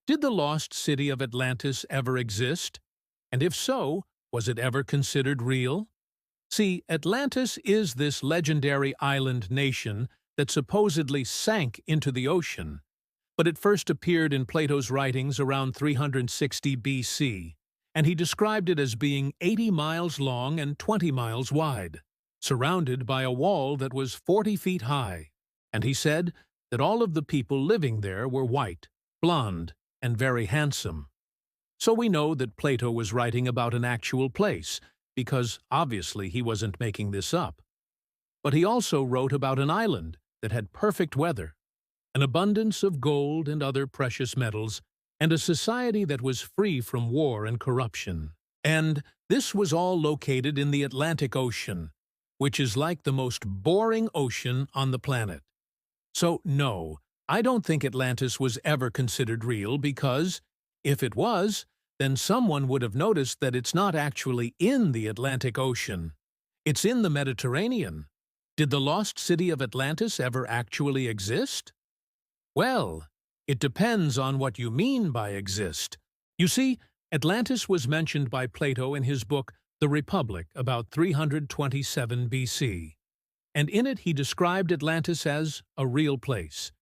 Did the lost city of Atlantis ever exist? And if so, was it ever considered real? See, Atlantis is this legendary island nation that supposedly sank into the ocean, but it first appeared in Plato's writings around 360 BC, and he described it as being 80 miles long and 20 miles wide, surrounded by a wall that was 40 feet high. And he said that all of the people living there were white, blonde, and very handsome. So we know that Plato was writing about an actual place, because obviously he wasn't making this up. But he also wrote about an island that had perfect weather, an abundance of gold and other precious metals, and a society that was free from war and corruption. And this was all located in the Atlantic Ocean, which is like the most boring ocean on the planet. So no, I don't think Atlantis was ever considered real because, if it was, then someone would have noticed that it's not actually in the Atlantic Ocean. It's in the Mediterranean. Did the lost city of Atlantis ever actually exist? Well, it depends on what you mean by exist. You see, Atlantis was mentioned by Plato in his book The Republic about 327 BC, and in it he described Atlantis as a real place.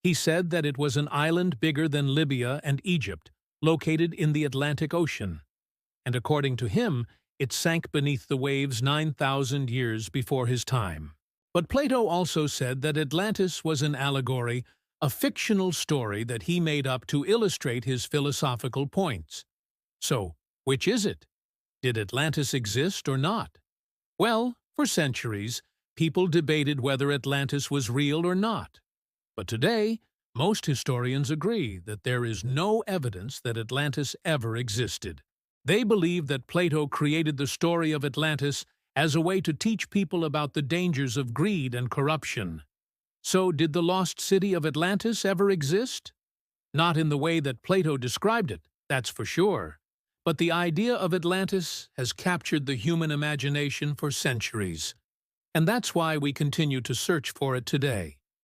He said that it was an island bigger than Libya and Egypt, located in the Atlantic Ocean, and according to him, it sank beneath the waves 9,000 years before his time. But Plato also said that Atlantis was an allegory, a fictional story that he made up to illustrate his philosophical points. So, which is it? Did Atlantis exist or not? Well, for centuries, people debated whether Atlantis was real or not. But today, most historians agree that there is no evidence that Atlantis ever existed. They believe that Plato created the story of Atlantis as a way to teach people about the dangers of greed and corruption. So, did the lost city of Atlantis ever exist? Not in the way that Plato described it, that's for sure. But the idea of Atlantis has captured the human imagination for centuries. And that's why we continue to search for it today.